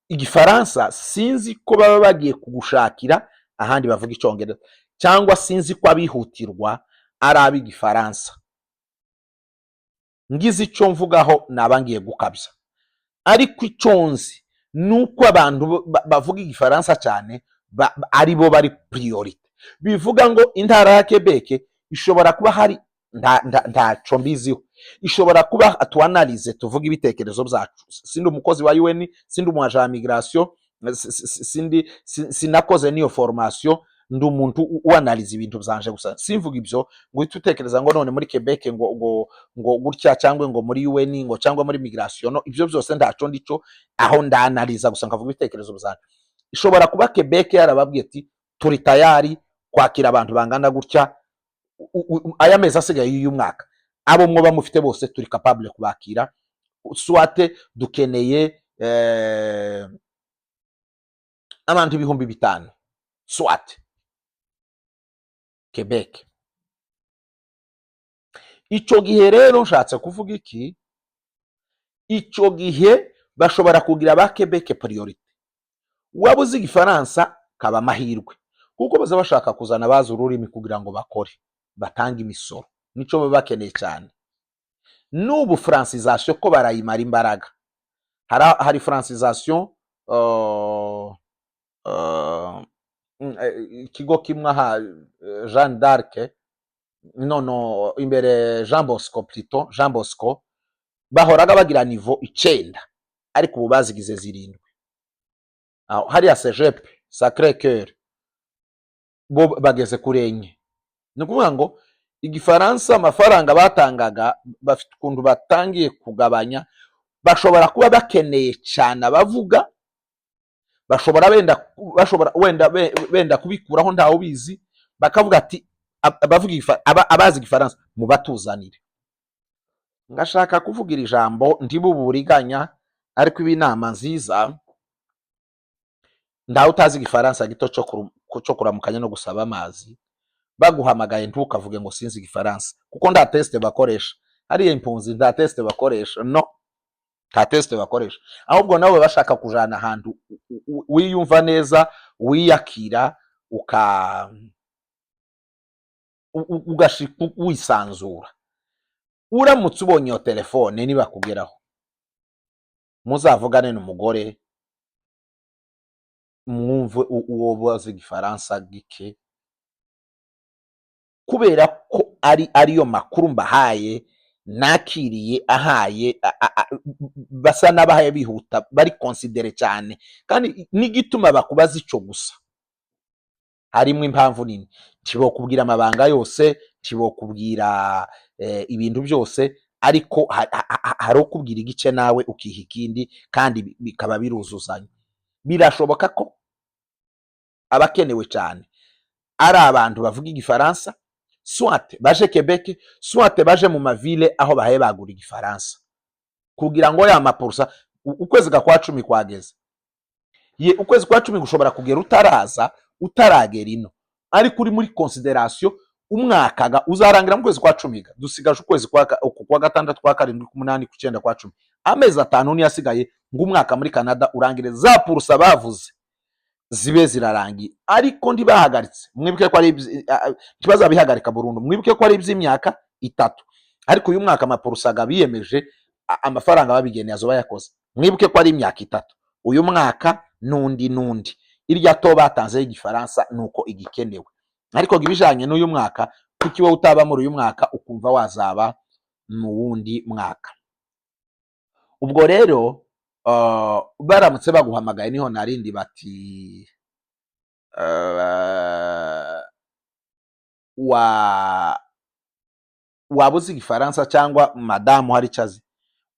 [SPEAKER 1] igifaransa, sinzi ko baba bagiye kugushakira ahandi bavuga icyongereza, cyangwa sinzi ko abihutirwa ari ab'igifaransa. Ngize icyo mvugaho naba ngiye gukabya, ariko icyo nzi nuko abantu bavuga igifaransa cyane ari bo bari priority. Bivuga ngo intara ya Quebec ishobora kuba hari ntaco mbiziho, ishobora kuba atuanalize tuvuga ibitekerezo byacu. Sindi umukozi wa UN, sindi umuaje wa migration, sinakoze niyo formation, ndi umuntu uanalize ibintu byanje gusa. Simvuga ibyo ngo itutekereza ngo none muri Quebec ngo gutya cyangwa ngo muri UN ngo cyangwa muri migration, no, ibyo byose ndaco ndico, aho ndanaliza gusa nkavuga ibitekerezo byanje. Ishobora kuba Quebec yarababwiye ati turi tayari kwakira abantu bangana gutya aya mezi asigaye y'uyu mwaka, abo mwoba mufite bose turi capable kubakira, swate dukeneye abantu 5,000 swate Quebec. Ico gihe rero nshatse kuvuga iki, ico gihe bashobora kugira ba Quebec priority. Wabuze igifaransa kaba mahirwe, kuko baza bashaka kuzana bazi ururimi kugira ngo bakore, batanga imisoro, nico baba bakeneye cyane. N'ubu francisation ko barayimara imbaraga, hari francisation ikigo kimwe aha Jeanne d'Arc, no imbere Jean Bosco, plutôt Jean Bosco, bahoraga bagira niveau 9 ariko ubu bazigize 7. Aho hariya Cégep Sacré Cœur bo bageze kurenye. Ni ukuvuga ngo igifaransa amafaranga batangaga bafite ukuntu batangiye kugabanya, bashobora kuba bakeneye cyane abavuga, bashobora wenda kubikuraho ntawe ubizi, bakavuga ati abavuga abazi igifaransa mubatuzanire. Ngashaka kuvugira ijambo ndibuburiganya, ariko ibi nama nziza, ndaho utazi igifaransa gito cyo kuramukanya no gusaba amazi, baguhamagaye ntukavuge ngo sinzi igifaransa, kuko nda test bakoresha hariya impunzi, nda test bakoresha, no, nta test bakoresha. Ahubwo nawe bashaka kujana ahantu wiyumva neza, wiyakira, ugashika wisanzura. Uramutse ubonye iyo telefone niba kugeraho, muzavugane n'umugore, mwumve uwo bazi igifaransa gike, kubera ko ariyo makuru mbahaye nakiriye ahaye, basa n'abahaye bihuta, bari considere cyane, kandi n'igituma bakubaza ico gusa harimo impamvu nini. Tibo kubwira amabanga yose, tibo kubwira ibintu byose, ariko hari ukubwira igice nawe ukiha ikindi, kandi bikaba biruzuzanya. Birashoboka ko abakenewe cyane ari abantu bavuga igifaransa, soit baje Quebec, soit baje mu mavile aho bahaye bagura igifaransa, kugira ngo ya mapurusa ukwezi kwa 10 kwageze. Ukwezi kwa 10 gushobora kugera utaragera ino, ariko uri muri consideration umwaka uzarangira mu kwezi kwa 10, dusigaje ukwezi kwa 6, kwa 7, kwa 8, kwa 8, kwa 9, kwa 10, amezi 5 ni yasigaye ngo umwaka muri Canada urangire, za purusa bavuze zibe zirarangiye. Ariko ndibahagaritse, mwibuke ko ari kibaza bihagarika burundu, mwibuke ko ari iby'imyaka 3, ariko uyu mwaka amapurusaga biyemeje amafaranga babigeneye azoba yakoze, mwibuke ko ari imyaka 3, uyu mwaka nundi irya to batanze igifaransa nuko igikenewe. Ariko gibijanye n'uyu mwaka, kuki wowe utaba muri uyu mwaka ukumva wazaba mu wundi mwaka? Ubwo rero baramutse baguhamagaye niho narindi bati uh, waba uzi igifaransa cyangwa madamu hari icyo azi,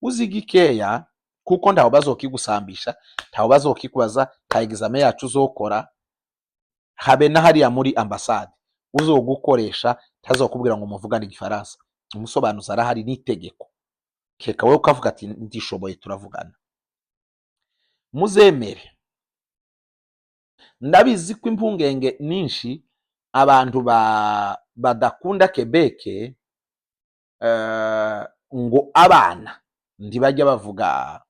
[SPEAKER 1] uzi gikeya kuko ntawe bazokigusambisha, ntawe bazokikubaza, nta examen yacu uzokora, habe na hariya muri ambasade uzogukoresha ntazokubwira ngo muvugane igifaransa, umusobanuzi arahari n'itegeko, keka wowe ukavuga ati ndishoboye turavugana. Muzemere, ndabizi ko impungenge nyinshi abantu badakunda Quebec ngo abana ntibajya bavuga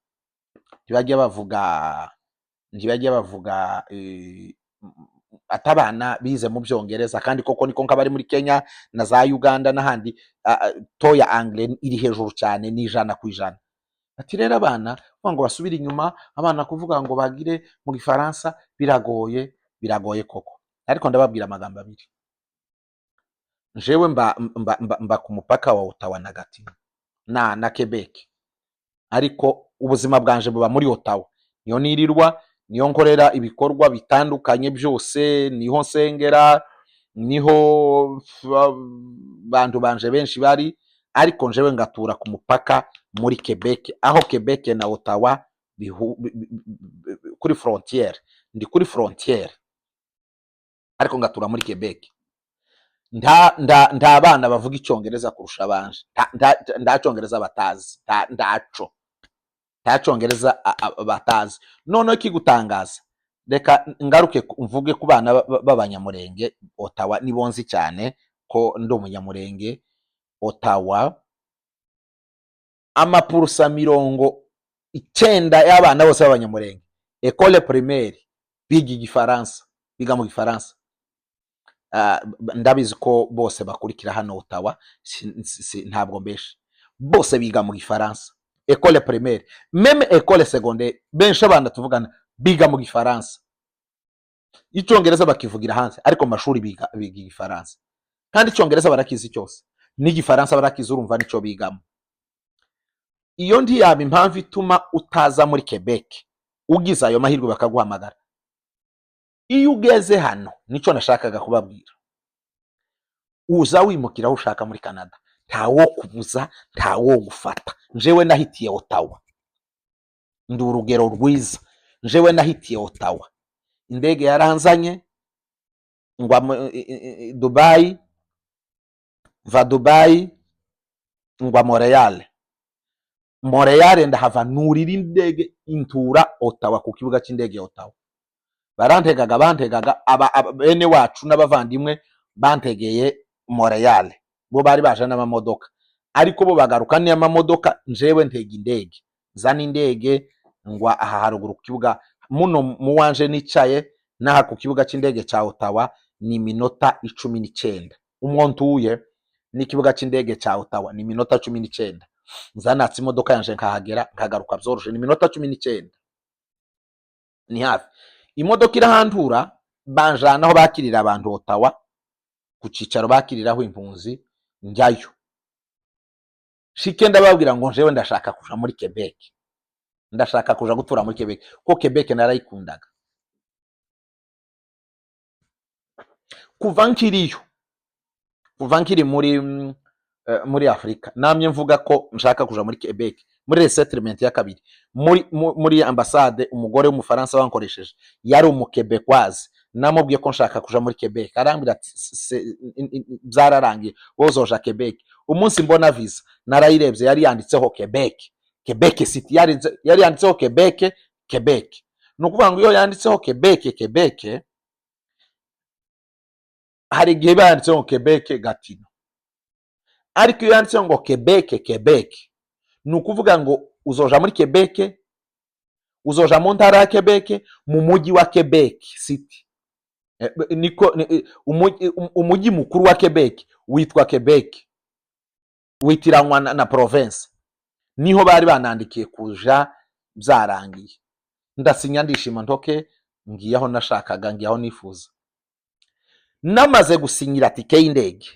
[SPEAKER 1] atabana bize mu byongereza, kandi koko niko nk'abari muri Kenya na za Uganda n'ahandi to ya anglais iri hejuru cyane ni 100%. Ati rero abana ngo basubire inyuma, abana kuvuga ngo bagire mu gifaransa biragoye koko. Ariko ndababwira amagambo abiri, jewe mba ku mupaka wa Ottawa na Gatineau na Quebec, ariko ubuzima bwanje buba muri Ottawa, niyo nirirwa, niyo nkorera ibikorwa bitandukanye byose, niho nsengera, niho bantu banje benshi bari, ariko njewe ngatura ku mupaka muri Quebec, aho Quebec na Ottawa kuri frontiere, ndi kuri frontiere, ariko ngatura muri Quebec. nta bana bavuga icyongereza kurusha abanje, nta cyongereza batazi, nta cyongereza batazi. Noneho kigutangaza, reka ngaruke mvuge ku bana b'abanyamurenge. Ottawa ni bonzi cyane ko ndi umunyamurenge. Ottawa amapurusa 90 y'abana bose b'abanyamurenge école primaire biga igifaransa, biga mu gifaransa. Ndabizi ko bose bakurikira hano Ottawa, ntabwo mbeshe, bose biga mu gifaransa, école primaire, même école secondaire, benshi abana tuvugana biga mu gifaransa. Icyongereza bakivugira hanze, ariko mashuri biga igifaransa, kandi icyongereza barakizi cyose, n'igifaransa barakizi, urumva nicyo bigamo. Iyo ntiyaba impamvu ituma utaza muri Quebec, ugize ayo mahirwe bakaguhamagara. Iyo ugeze hano, nicyo nashakaga kubabwira, uza wimukira aho ushaka muri Canada, ntawo kubuza, ntawo gufata. Njewe nahitiye Ottawa, ndi urugero rwiza. Njewe nahitiye Ottawa, indege yaranzanye ngwa Dubai, va Dubai ngwa Montreal ndahava nurira indege intura Ottawa ku kibuga cy'indege Ottawa. Bantegaga bene wacu n'abavandimwe bantegeye Montreal, bo bari baje n'amamodoka, ariko bo bagaruka n'amamodoka, njewe ntega indege, zana indege ngwa aha haruguru ku kibuga muno mu wanje nicaye naha ku kibuga cy'indege cya Ottawa ni minota 19. Umwontuye n'ikibuga cy'indege cya Ottawa ni minota 19. Nzanatse imodoka yanje nkahagera nkagaruka byoroshe ni minota 19, ni hafi. Imodoka irahandura banjana aho bakirira abantu Ottawa, ku cicaro bakiriraho impunzi, njyayo shike ndababwira ngo njewe ndashaka kuja muri Quebec, ndashaka kuja gutura muri Quebec, ko Quebec narayikundaga kuva nkiri muri Afrika. Namye mvuga ko nshaka kuja muri Quebec, muri resettlement ya kabiri, muri ambassade. Umugore w'umufaransa wankoresheje yari umuquebecoise, namubwiye ko nshaka kuja muri Quebec, arambira ati byararangiye, wozoja Quebec. Umunsi mbona visa narayirebye, yari yanditseho Quebec city, yari yanditseho Quebec. Nukuvuga ngo iyo yanditseho Quebec hari igihe bayanditseho Quebec Gatineau, ariko iyo yanditseho ngo Quebec ni ukuvuga ngo uzoja muri Quebec, uzoja mu ntara ya Quebec, mu mujyi wa Quebec city. Niko umujyi mukuru wa Quebec witwa Quebec, witiranwa na province. Niho bari banandikiye kuja, byarangiye ndasinya, ndishima ntoke, ngiye aho nashakaga, ngiye aho nifuza. Namaze gusinyira tike y'indege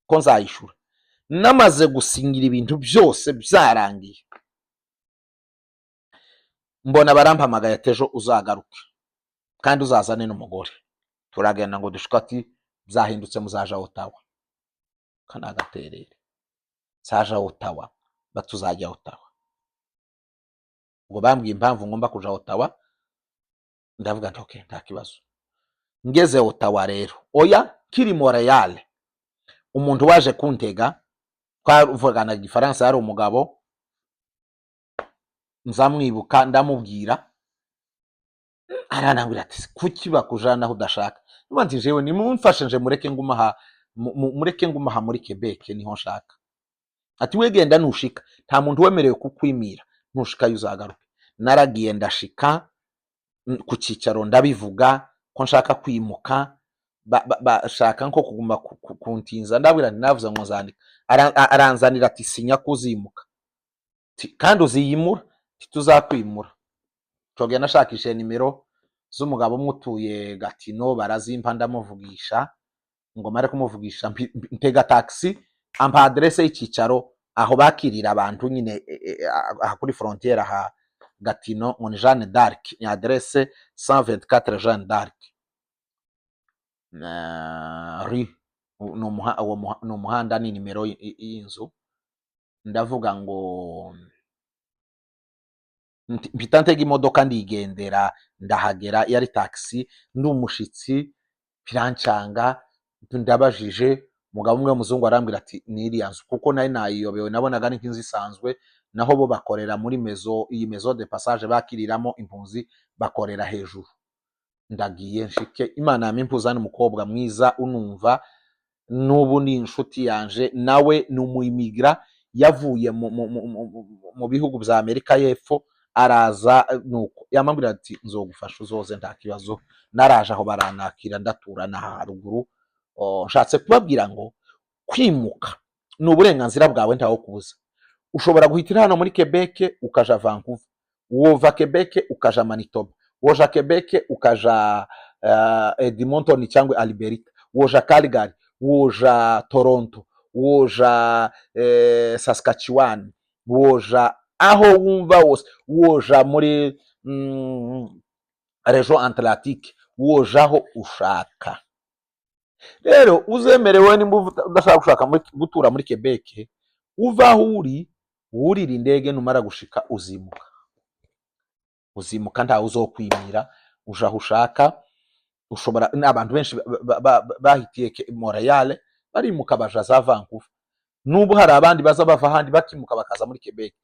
[SPEAKER 1] ko nzayishura, namaze gusinyira ibintu byose byarangiye, mbona barampamagaye ati ejo uzagaruke kandi uzazane n'umugore, turagenda ngo dushika ati byahindutse muzaja Ottawa. Kana gaterere saja Ottawa, batuzajya Ottawa. Ngo bambwiye impamvu ngomba kuja Ottawa, ndavuga nti okay nta kibazo. Ngeze Ottawa rero, oya kiri Montreal, umuntu waje kuntega twavugana igifaransa, yari umugabo nzamwibuka, ndamubwira, aranambwira ati kuki bakujana aho udashaka. Nti jewe nimumfashe nje mureke ngumaha muri Quebec niho nshaka. Ati wegenda nushika, nta muntu wemerewe kukwimira, nushika yuzagaruke. Naragiye ndashika ku cicaro ndabivuga ko nshaka kwimuka, bashaka nko kuguma kuntinza, ndabwira nti navuze ngo nzandika. Aranzanira ati sinya kuzimuka, kandi uziyimura, tuzakwimura. Togenda nashakishe nimero z'umugabo mutuye Gatineau, barazimpa ndamuvugisha, ngo mare kumuvugisha ntega taxi ampa adresse y'icicaro aho bakirira abantu nyine aha kuri frontière aha Gatineau, ngo ni Jeanne d'Arc, ni adresse 124 Jeanne d'Arc rue, no muhanda ni nimero y'inzu. Ndavuga ngo mpita ntega imodoka ndigendera, ndahagera, yari taxi, ndi umushitsi, birancanga, ndabajije mugabo umwe w'umuzungu arambwira ati n'iriya nzu, kuko nari nayiyobewe, nabonaga ari nk'inzu isanzwe, naho bo bakorera muri iyi maison de passage bakiriramo impunzi, bakorera hejuru. Ndagiye nshike, Imana yamimpuza n'umukobwa mwiza unumva, n'ubu ni inshuti yanje, nawe ni umuimigra yavuye mu bihugu bya Amerika y'Epfo, araza nuko yamambwira ati nzogufasha uzoze nta kibazo. Naraje aho baranakira, ndaturana haruguru. Nshatse kubabwira ngo kwimuka ni uburenganzira bwawe, ntawo kubuza. Ushobora guhitira hano muri Quebec ukaja Vancouver, wova Quebec ukaja Manitoba, woja Quebec ukaja Edmonton cyangwa Alberta, woja Calgary, woja Toronto, woja Saskatchewan, woja aho wumva wose, woja muri region Atlantique, woja aho ushaka. Rero uzemerewe nimba udashaka gushaka gutura muri Quebec, uva aho uri, wurira indege, numara gushika uzimuka ntawe uzokwimira, uja aho ushaka. Ushobora, n'abantu benshi bahitiye Montreal barimuka baja za Vancouver, n'ubu hari abandi baza bava ahandi bakimuka bakaza muri Quebec.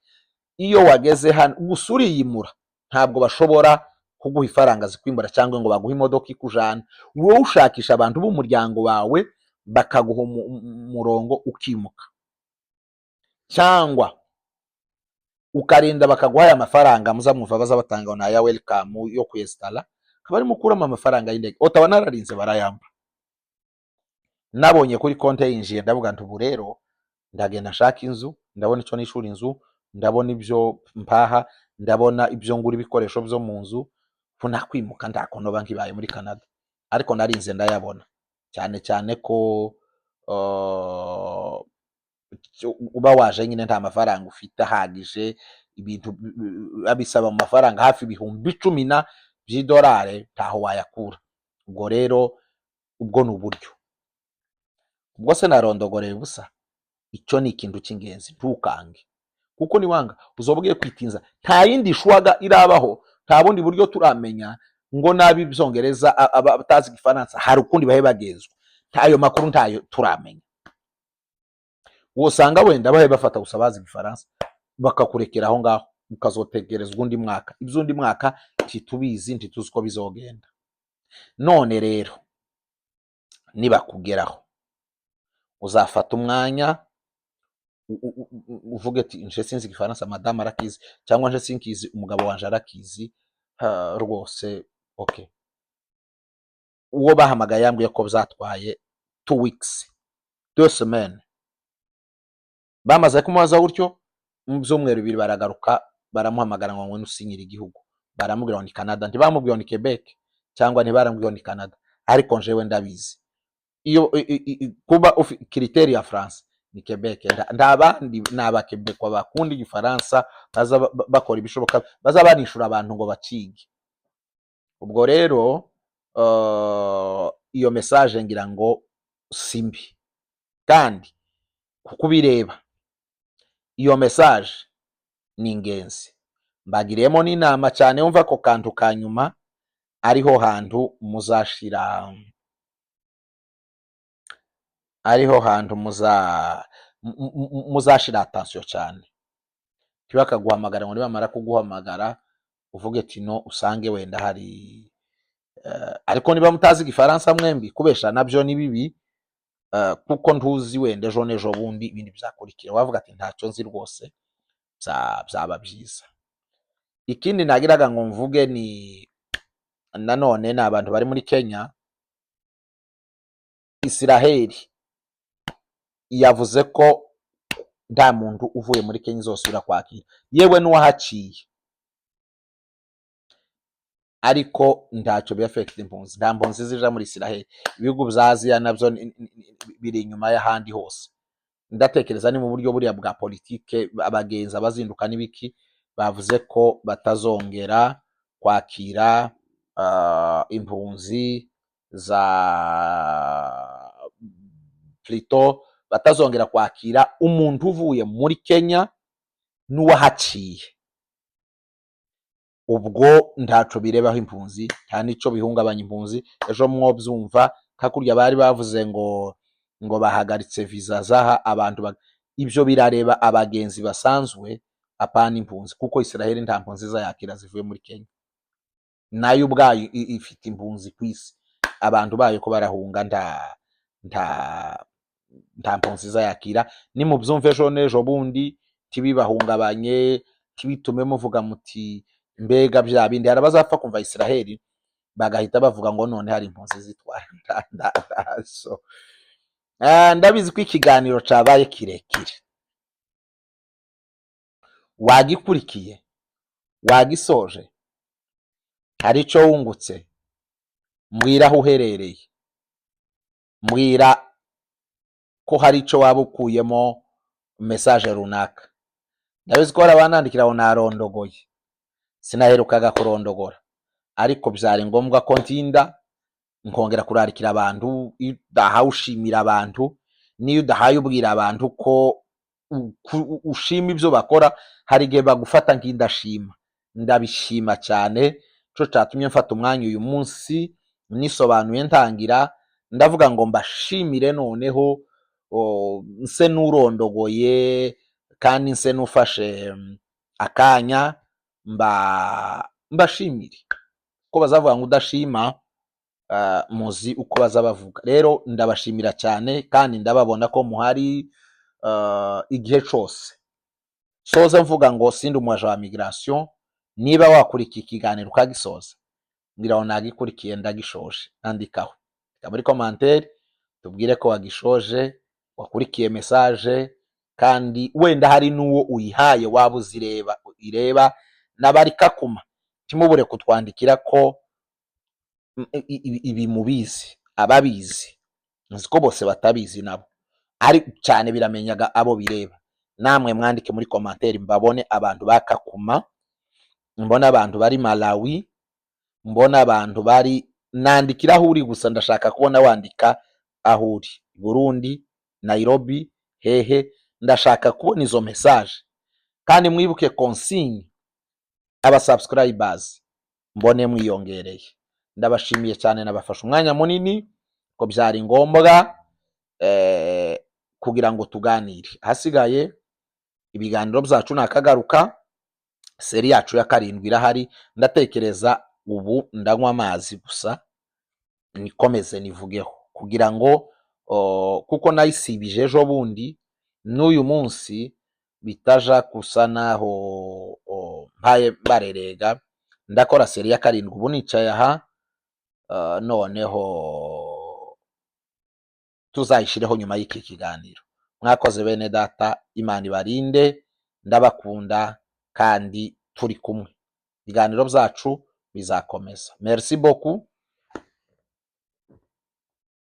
[SPEAKER 1] Iyo wageze hano gusa uriyimura, ntabwo bashobora kuguha ifaranga zikwimbura cyangwa ngo baguhe imodoka ikujana. Wowe ushakisha abantu b'umuryango wawe bakaguha umurongo ukimuka, cyangwa ukarinda bakaguha aya mafaranga muzamwumva baza batanga na ya welcome yo kwestala, kabari mukuramo amafaranga y'indege. Ottawa nararinze barayamba, nabonye kuri konte yinjiye, ndavuga nti ubu rero ndagenda nshaka inzu, ndabona icyo nishura inzu, ndabona ibyo mpaha, ndabona ibyo ngura ibikoresho byo mu nzu, nakwimuka ndakono banki baye muri Canada. Ariko narinze ndayabona, cyane cyane ko uba waje nyine nta mafaranga ufite ahagije, ibintu abisaba mu mafaranga hafi $10,000 by'idolari taho wayakura. Ubwo rero ubwo n'uburyo, ubwo se narondogoreye busa. Icyo ni ikintu cy'ingenzi, ntukange, kuko niwanga uzobwiye kwitinza, nta yindi shwaga irabaho, nta bundi buryo turamenya ngo nabi byongereza abatazi igifaransa hari ukundi bahe bagezwa, ntayo makuru ntayo turamenya. Wosanga wenda bahe bafata gusabaza igifaransa bakakurekera aho ngaho, ukazotegerezwa undi mwaka. Iby'undi mwaka ntitubizi, ntituzi uko bizogenda. None rero nibakugeraho, uzafata umwanya uvuge ati nje sinzi igifaransa, madame arakizi, cyangwa nje sinkizi, umugabo wanje arakizi rwose. Okay, uwo bahamagaye yambwiye ko byatwaye 2 weeks, 2 semaines. Bamaze kumubaza gutyo, mu byumweru 2 baragaruka, baramuhamagara ngo nusinyira igihugu. Baramubwira ngo ni Canada, ntibamubwira ngo ni Quebec, cyangwa ntibarambwira ngo ni Canada. Ariko njewe ndabizi iyo kuba critère ya France ni Quebec. Nta bandi ni abakebekwa bakunda igifaransa baza bakora ibishoboka, baza banishura abantu ngo bacige. Ubwo rero iyo message ngira ngo simbi, kandi kuko bireba iyo message ni ingenzi. Mbagiriyemo n'inama cyane, wumva ko kantu ka nyuma ariho hantu muzashira, ariho hantu muzashira attention cyane. Ntibakaguhamagara ngo nibamara kuguhamagara uvuge ati no, usange wenda hari ariko niba mutazi igifaransa mwembi kubesha nabyo ni bibi, kuko ntuzi wenda ejo n'ejo bundi ibindi byakurikira wavuga ati ntacyo nzi rwose, byaba byiza. Ikindi nagiraga ngo mvuge ni nanone ni abantu bari muri Kenya. Israel yavuze ko nta muntu uvuye muri Kenya uzosubira kwakira, yewe n'uwahaciye, ariko ntacyo biafect impunzi. Nta mpunzi zija muri Israel. Ibihugu bya Aziya nabyo biri inyuma y'ahandi hose. Ndatekereza ni mu buryo buriya bwa politike, abagenzi abazinduka n'ibiki bavuze ko batazongera kwakira impunzi za plito, batazongera kwakira umuntu uvuye muri Kenya n'uwahaciye. Ubwo ntaco birebaho impunzi, nta nico bihungabanya impunzi. Ejo mwobyumva kakurya bari bavuze ngo bahagaritse visa zaha abantu, ibyo birareba abagenzi basanzwe apana impunzi, kuko Israel nta mpunzi zayakira zivuye muri Kenya. Nayo ubwayo ifite impunzi kwisi, abantu bayo ko barahunga nta mpunzi zayakira. Ni mu byumve ejo n'ejo bundi tibibahungabanye, tibitume muvuga muti mbega bya bindi. Hari abazapfa kumva Israel bagahita bavuga ngo none hari impunzi zitwara. Ndabizi ko ikiganiro cabaye kirekire, wagikurikiye, wagisoje, hari ico wungutse, mbwira aho uherereye, mbwira ko hari ico waba ukuyemo message runaka. Ndabizi ko hari abanandikira ngo narondogoye, sinaherukaga kurondogora, ariko byari ngombwa ko ntinda nkongera kurarikira abantu. Udahaye ushimira abantu, niyo udahaye ubwira abantu ko ushima ibyo bakora, hari igihe bagufata nk'indashima. Ndabishima cyane, cyo cyatumye mfata umwanya uyu munsi nisobanuye ntangira ndavuga ngo mbashimire, noneho nse n'urondogoye kandi nse n'ufashe akanya mbashimire, ko bazavuga ngo udashima muzi uko bazabavuga. Rero ndabashimira cyane kandi ndababona ko muhari igihe cyose. Soza mvuga ngo sindi umwaje wa migration. Niba wakurikiye ikiganiro ukagisoza, ngira ngo nagikurikiye ndagishoje, andikaho muri commentaire tubwire ko wagishoje, wakurikiye message, kandi wenda hari n'uwo uyihaye waba ireba n'abari Kakuma, timubure kutwandikira ko ibi mubizi. Ababizi nzi ko bose batabizi nabo, ari cyane biramenyaga abo bireba. Namwe mwandike muri commentaire mbabone abantu ba Kakuma, mbona abantu bari Malawi, mbona abantu bari, nandikira aho uri gusa, ndashaka kubona wandika aho uri, Burundi, Nairobi, hehe, ndashaka kubona izo message. Kandi mwibuke consigne aba subscribers mbone mwiyongereye. Ndabashimiye cyane, nabafashe umwanya munini ko byari ngombwa kugira ngo tuganire. Hasigaye ibiganiro byacu nakagaruka, seri yacu ya 7 irahari. Ndatekereza ubu ndanywa amazi gusa nikomeze nivugeho, kugira ngo kuko nayisibije ejo bundi n'uyu munsi bitaja kusa naho mpaye barerega. Ndakora seri ya 7 ubu nicaye aha, noneho tuzayishireho nyuma y'iki kiganiro. Mwakoze bene data, Imana ibarinde, ndabakunda kandi turi kumwe. Ibiganiro byacu bizakomeza. Merci beaucoup.